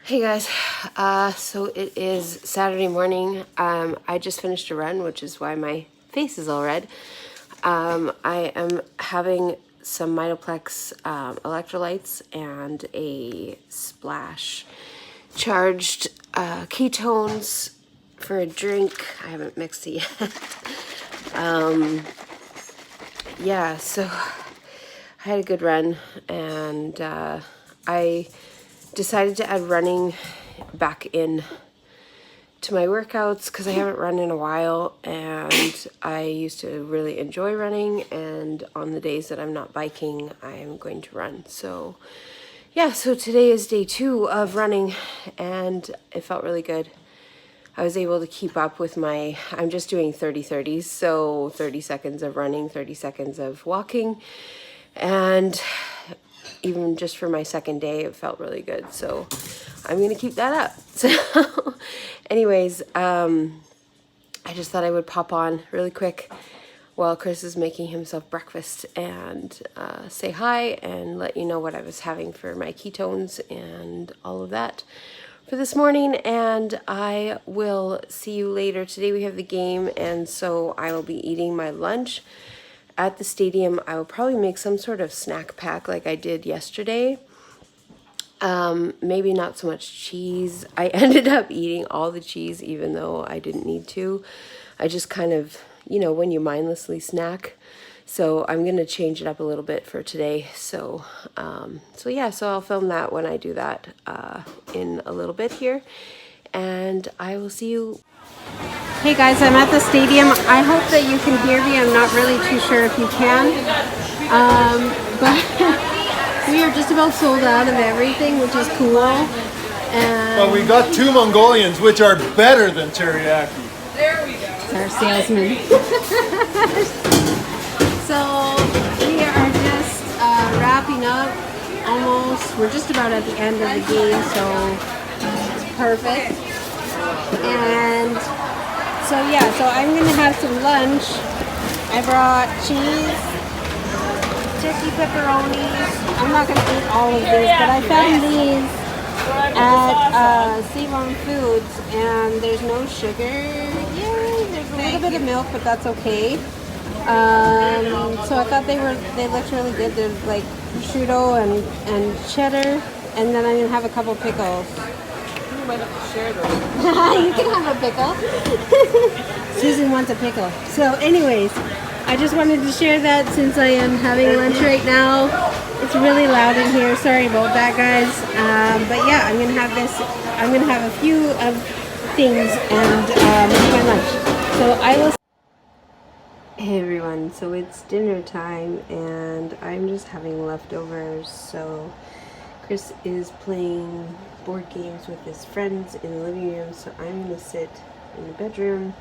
Hey guys, so it is Saturday morning. I just finished a run, which is why my face is all red. I am having some Mitoplex electrolytes and a splash charged ketones for a drink. I haven't mixed it yet. Yeah, so I had a good run, and I decided to add running back in to my workouts because I haven't run in a while, and I used to really enjoy running, and on the days that I'm not biking I am going to run. So yeah, so today is day 2 of running and it felt really good. I was able to keep up with I'm just doing 30-30s, so 30 seconds of running, 30 seconds of walking, and even just for my second day, it felt really good. So I'm going to keep that up. So anyways, I just thought I would pop on really quick while Chris is making himself breakfast and say hi and let you know what I was having for my ketones and all of that for this morning. And I will see you later. Today we have the game, and so I will be eating my lunch at the stadium. I will probably make some sort of snack pack like I did yesterday. Maybe not so much cheese. I ended up eating all the cheese even though I didn't need to. I just kind of, when you mindlessly snack. So I'm going to change it up a little bit for today. So yeah, so I'll film that when I do that in a little bit here. And I will see you. Hey guys, I'm at the stadium. I hope that you can hear me. I'm not really too sure if you can. But we are just about sold out of everything, which is cool. And well, we got 2 Mongolians, which are better than teriyaki. There we go. It's our salesman. So we are just wrapping up almost. We're just about at the end of the game, so it's perfect. And so yeah, so I'm gonna have some lunch. I brought cheese, turkey pepperonis. I'm not gonna eat all of these, but I found these at Save On Foods, and there's no sugar. Yeah, there's a little bit of milk, but that's okay. So I thought they looked really good. There's like prosciutto and cheddar, and then I'm gonna have a couple pickles. You might have to share those. You can have a pickle. Susan wants a pickle. So anyways, I just wanted to share that since I am having lunch right now. It's really loud in here. Sorry about that, guys. But yeah, I'm gonna have a few of things and eat my lunch. So I will. Hey everyone, so it's dinner time and I'm just having leftovers. So Chris is playing board games with his friends in the living room, so I'm gonna sit in the bedroom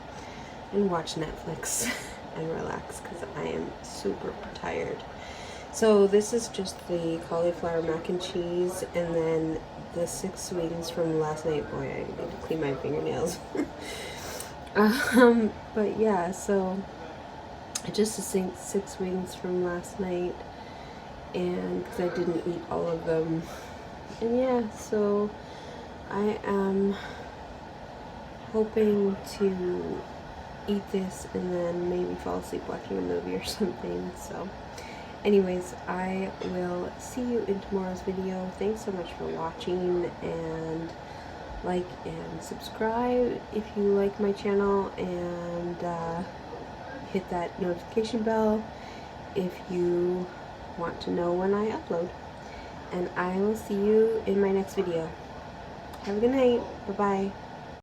and watch Netflix and relax because I am super tired. So this is just the cauliflower mac and cheese, and then the 6 wings from last night. Boy, I need to clean my fingernails. But yeah, so just the 6 wings from last night, and because I didn't eat all of them. And yeah, so I am hoping to eat this and then maybe fall asleep watching a movie or something. So anyways, I will see you in tomorrow's video. Thanks so much for watching, and like and subscribe if you like my channel, and hit that notification bell if you want to know when I upload. And I will see you in my next video. Have a good night. Bye-bye.